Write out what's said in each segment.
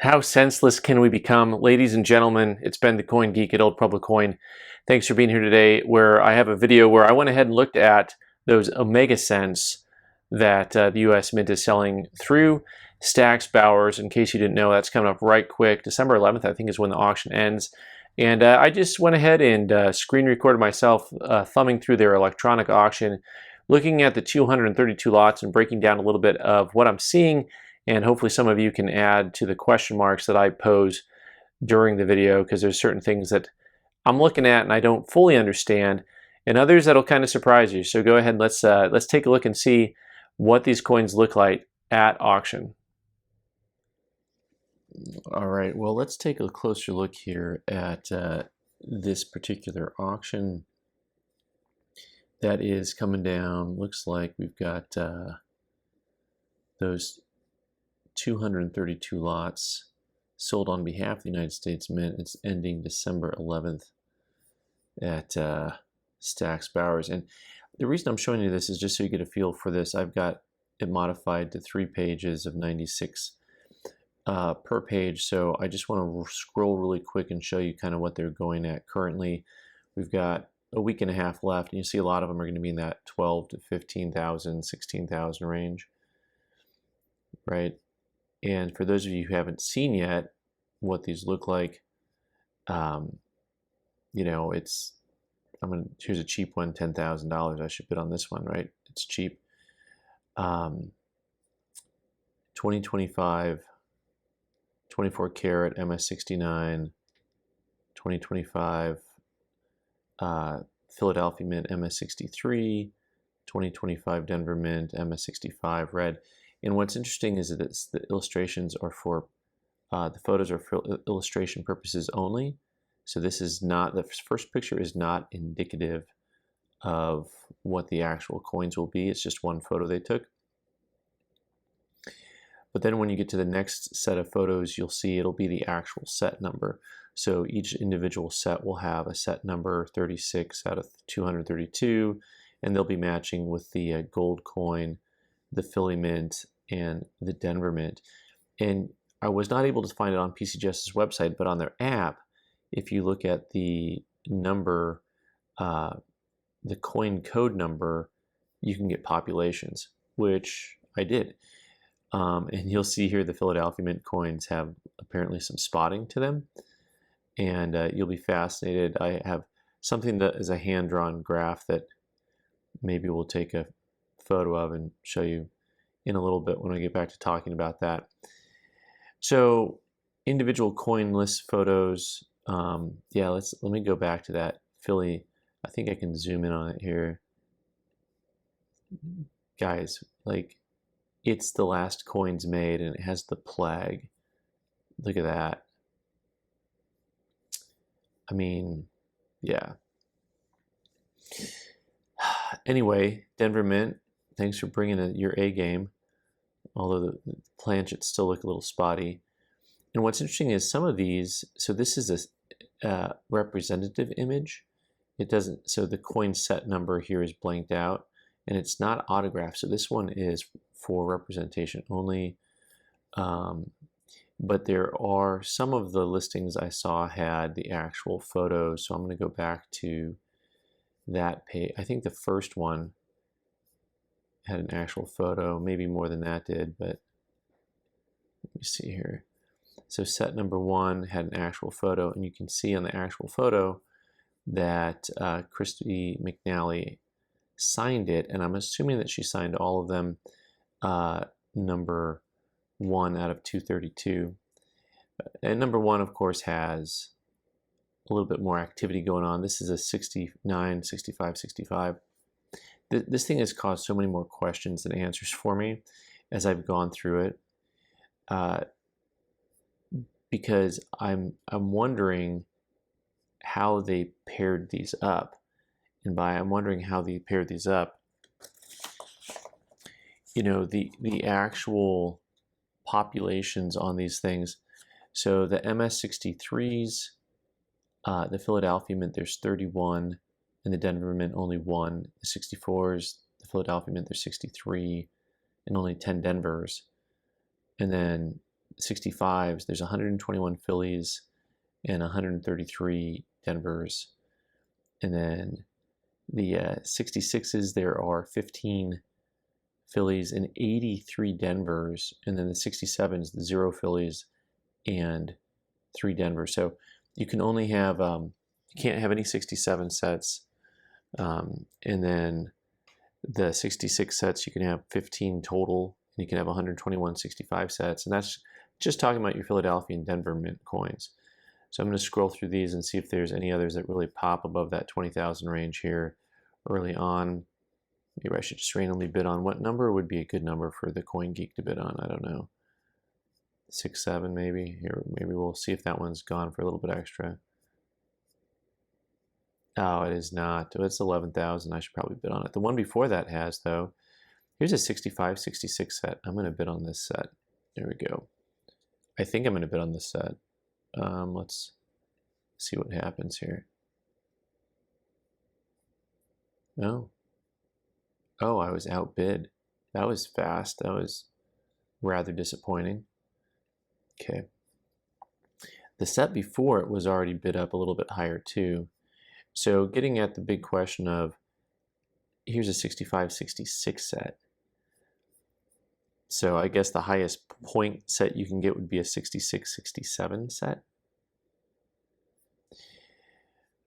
How senseless can we become? Ladies and gentlemen, it's been the Coin Geek at Old Pueblo Coin. Thanks for being here today, where I have a video where I went ahead and looked at those Omega cents that the US Mint is selling through Stacks Bowers. In case you didn't know, that's coming up right quick. December 11th, I think, is when the auction ends. And I just went ahead and screen recorded myself thumbing through their electronic auction, looking at the 232 lots and breaking down a little bit of what I'm seeing. And hopefully some of you can add to the question marks that I pose during the video, because there's certain things that I'm looking at and I don't fully understand, and others that'll kind of surprise you. So go ahead and let's take a look and see what these coins look like at auction. All right, well, let's take a closer look here at this particular auction that is coming down. Looks like we've got those 232 lots sold on behalf of the United States Mint. It's ending December 11th at Stacks Bowers. And the reason I'm showing you this is just so you get a feel for this. I've got it modified to 3 pages of 96 per page. So I just want to scroll really quick and show you kind of what they're going at currently. We've got a week and a half left, and you see a lot of them are going to be in that 12 to 15,000, 16,000 range, right? And for those of you who haven't seen yet what these look like, you know, here's a cheap one, $10,000. I should bid on this one, right? It's cheap. 2025, 24 karat MS69, 2025 Philadelphia Mint MS63, 2025 Denver Mint MS65 red. And what's interesting is that the illustrations are for, the photos are for illustration purposes only. So this is not, the first picture is not indicative of what the actual coins will be. It's just one photo they took. But then when you get to the next set of photos, you'll see it'll be the actual set number. So each individual set will have a set number 36 out of 232, and they'll be matching with the gold coin, the Philly Mint, and the Denver Mint. And I was not able to find it on PC Justice's website, but on their app, if you look at the number, the coin code number, you can get populations, which I did. And you'll see here the Philadelphia Mint coins have apparently some spotting to them, and you'll be fascinated. I have something that is a hand-drawn graph that maybe we'll take a photo of and show you in a little bit when I get back to talking about that. So individual coin list photos, yeah, let me go back to that Philly. I think I can zoom in on it here. Guys, like, it's the last coins made, and it has the plague. Look at that. I mean, yeah. Anyway, Denver Mint, thanks for bringing your A game, although the planchets still look a little spotty. And what's interesting is some of these, so this is a representative image. It doesn't, so the coin set number here is blanked out, and it's not autographed. So this one is for representation only. But there are some of the listings I saw had the actual photos. So I'm going to go back to that page. I think the first one had an actual photo, maybe more than that did, but let me see here. So set number 1 had an actual photo, and you can see on the actual photo that Christy McNally signed it, and I'm assuming that she signed all of them, number 1 out of 232. And number 1, of course, has a little bit more activity going on. This is a 69, 65, 65. This thing has caused so many more questions than answers for me as I've gone through it, because I'm wondering how they paired these up. And by I'm wondering how they paired these up, you know, the actual populations on these things. So the MS63s, the Philadelphia Mint, there's 31, and the Denver Mint only 1. The 64s, the Philadelphia Mint, there's 63, and only 10 Denvers. And then 65s, there's 121 Phillies and 133 Denvers. And then the 66s, there are 15 Phillies and 83 Denvers. And then the 67s, 0 Phillies and 3 Denvers. So you can only have, you can't have any 67 sets. And then the 66 sets, you can have 15 total. And you can have 121 65 sets. And that's just talking about your Philadelphia and Denver mint coins. So I'm going to scroll through these and see if there's any others that really pop above that 20,000 range here early on. Maybe I should just randomly bid on what number would be a good number for the Coin Geek to bid on. I don't know. 6, 7 maybe. Here, maybe we'll see if that one's gone for a little bit extra. Oh, it is not. Oh, it's 11,000. I should probably bid on it. The one before that has, though. Here's a 65, 66 set. I'm going to bid on this set. There we go. I think I'm going to bid on this set. Let's see what happens here. No. Oh, I was outbid. That was fast. That was rather disappointing. Okay. The set before it was already bid up a little bit higher too. So getting at the big question of, here's a 65, 66 set. So I guess the highest point set you can get would be a 66, 67 set.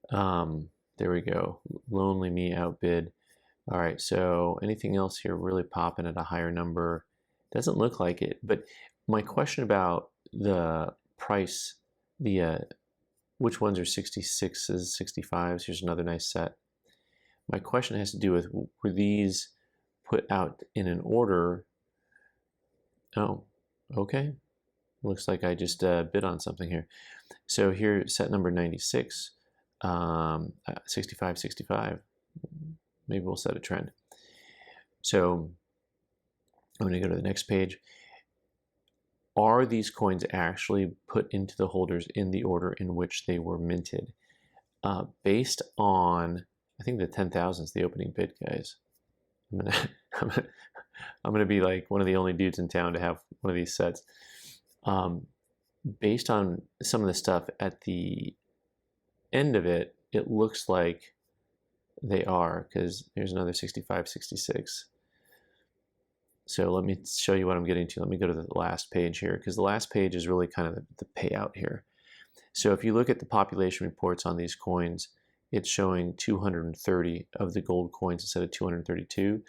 There we go. Lonely me outbid. All right, so anything else here really popping at a higher number? Doesn't look like it. But my question about the price, which ones are 66s, 65s? Here's another nice set. My question has to do with, were these put out in an order? Oh, okay. Looks like I just bid on something here. So here, set number 96, 65, 65. Maybe we'll set a trend. So I'm going to go to the next page. Are these coins actually put into the holders in the order in which they were minted? Based on, I think the 10,000 is the opening bid, guys. I'm gonna be like one of the only dudes in town to have one of these sets. Based on some of the stuff at the end of it, it looks like they are, because here's another 65, 66. So let me show you what I'm getting to. Let me go to the last page here, because the last page is really kind of the payout here. So if you look at the population reports on these coins, it's showing 230 of the gold coins instead of 232.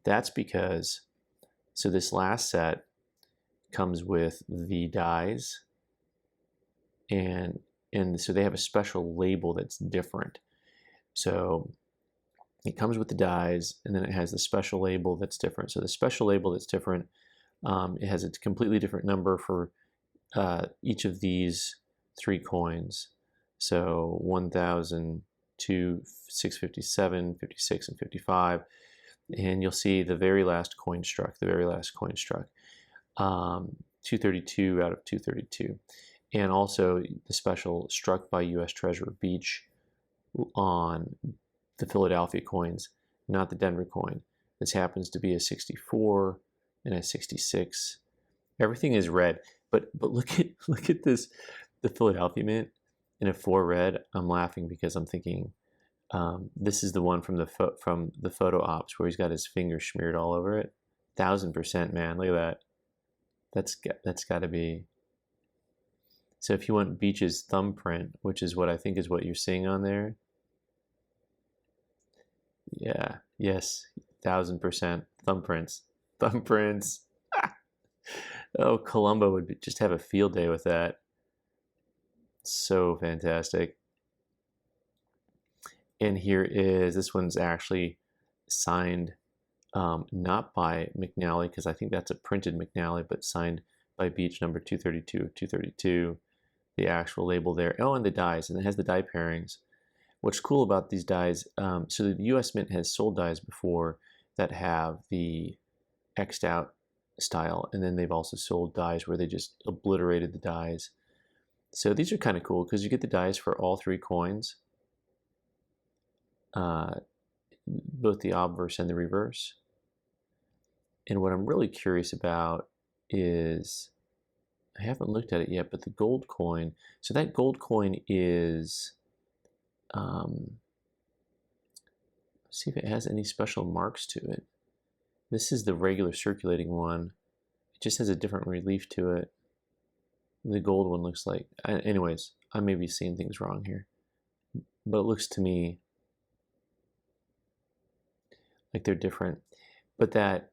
That's because, so this last set comes with the dies, and so they have a special label that's different. So it comes with the dies, and then it has the special label that's different. So the special label that's different, it has a completely different number for each of these 3 coins. So 1,000, 2, 657, 56, and 55. And you'll see the very last coin struck, 232 out of 232. And also the special struck by U.S. Treasurer Beach on the Philadelphia coins, not the Denver coin. This happens to be a 64 and a 66. Everything is red, but look at this, the Philadelphia mint in a 4 red. I'm laughing because I'm thinking this is the one from the photo ops where he's got his finger smeared all over it. 1000%, man. Look at that. That's got to be. So if you want Beach's thumbprint, which is what I think is what you're seeing on there. Yeah. Yes. 1000% thumbprints. Oh, Columbo would just have a field day with that. So fantastic. And here is, this one's actually signed not by McNally, because I think that's a printed McNally, but signed by Beach number 232 of 232. The actual label there. Oh, and the dies, and it has the die pairings. What's cool about these dies, so the US Mint has sold dies before that have the X'd out style, and then they've also sold dies where they just obliterated the dies. So these are kind of cool because you get the dies for all 3 coins, both the obverse and the reverse. And what I'm really curious about is I haven't looked at it yet, but the gold coin, so that gold coin is, see if it has any special marks to it. This is the regular circulating one. It just has a different relief to it. The gold one looks like, anyways, I may be seeing things wrong here, but it looks to me like they're different. But that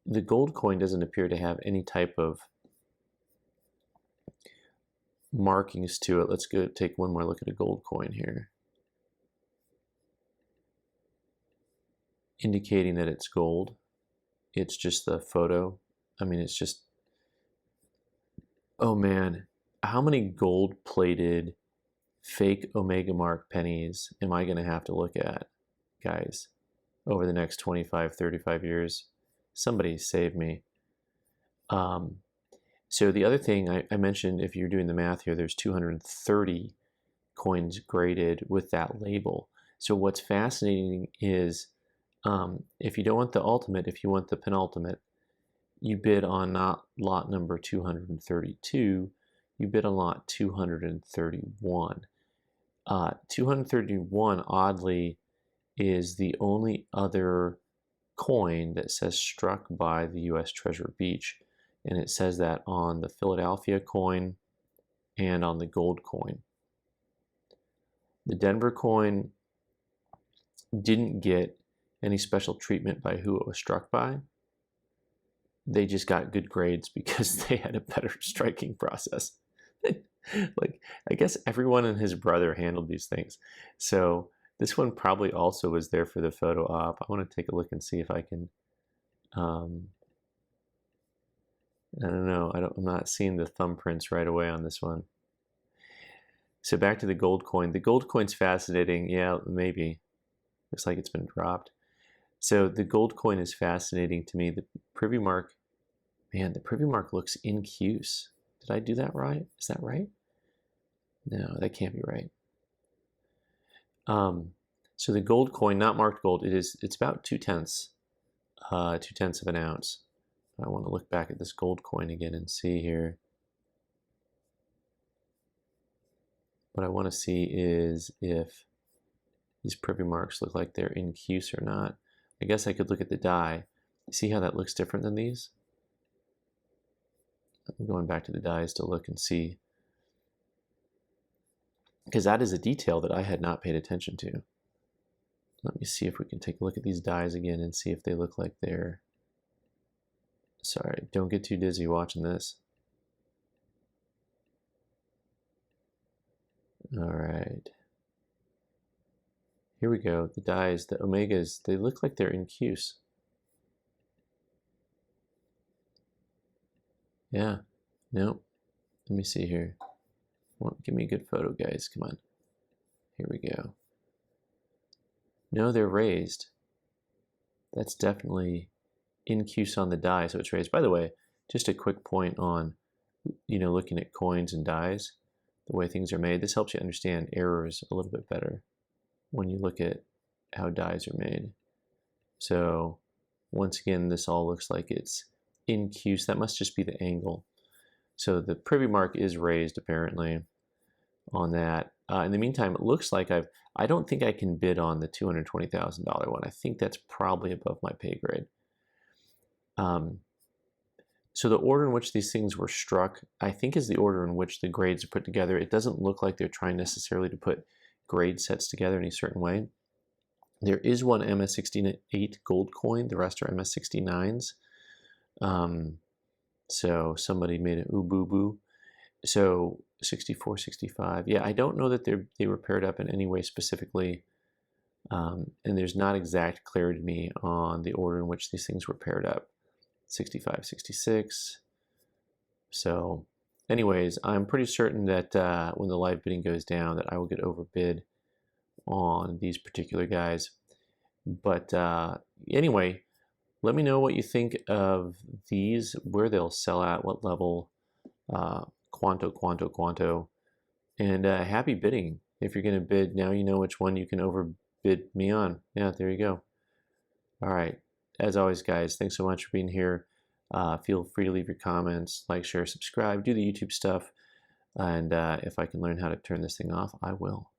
the gold coin doesn't appear to have any type of markings to it. Let's go take one more look at a gold coin here, indicating that it's gold. It's just the photo. I mean, it's just, oh man, how many gold-plated fake Omega Mark pennies am I going to have to look at, guys, over the next 25, 35 years? Somebody save me. So the other thing I mentioned, if you're doing the math here, there's 230 coins graded with that label. So what's fascinating is, if you don't want the ultimate, if you want the penultimate, you bid on not lot number 232, you bid on lot 231. 231, oddly, is the only other coin that says struck by the U.S. Treasure Beach. And it says that on the Philadelphia coin and on the gold coin. The Denver coin didn't get any special treatment by who it was struck by. They just got good grades because they had a better striking process. Like, I guess everyone and his brother handled these things. So this one probably also was there for the photo op. I want to take a look and see if I can, I don't know. I'm not seeing the thumbprints right away on this one. So back to the gold coin. The gold coin's fascinating. Yeah, maybe. Looks like it's been dropped. So the gold coin is fascinating to me. The Privy mark, man, the Privy mark looks incuse. Did I do that right? Is that right? No, that can't be right. So the gold coin, not marked gold, it's about 2/10 of an ounce. I want to look back at this gold coin again and see here. What I want to see is if these Privy marks look like they're incuse or not. I guess I could look at the die. See how that looks different than these? I'm going back to the dies to look and see. Because that is a detail that I had not paid attention to. Let me see if we can take a look at these dies again and see if they look like they're... Sorry, don't get too dizzy watching this. All right. Here we go. The dies, the omegas, they look like they're incuse. Yeah. Nope. Let me see here. Well, give me a good photo, guys. Come on. Here we go. No, they're raised. That's definitely incuse on the die, so it's raised. By the way, just a quick point on, looking at coins and dies, the way things are made. This helps you understand errors a little bit better when you look at how dies are made. So once again, this all looks like it's incuse. That must just be the angle. So the Privy mark is raised apparently on that. In the meantime, it looks like I don't think I can bid on the $220,000 one. I think that's probably above my pay grade. So the order in which these things were struck, I think, is the order in which the grades are put together. It doesn't look like they're trying necessarily to put grade sets together in a certain way. There is one MS-68 gold coin. The rest are MS-69s. So somebody made an ooh boo boo. So 64, 65. Yeah, I don't know that they were paired up in any way specifically. And there's not exact clarity to me on the order in which these things were paired up. 65, 66. So anyways, I'm pretty certain that when the live bidding goes down that I will get overbid on these particular guys. But anyway, let me know what you think of these, where they'll sell at, what level, quanto, and happy bidding. If you're going to bid, now you know which one you can overbid me on. Yeah, there you go. All right. As always, guys, thanks so much for being here. Feel free to leave your comments, like, share, subscribe, do the YouTube stuff, and if I can learn how to turn this thing off, I will.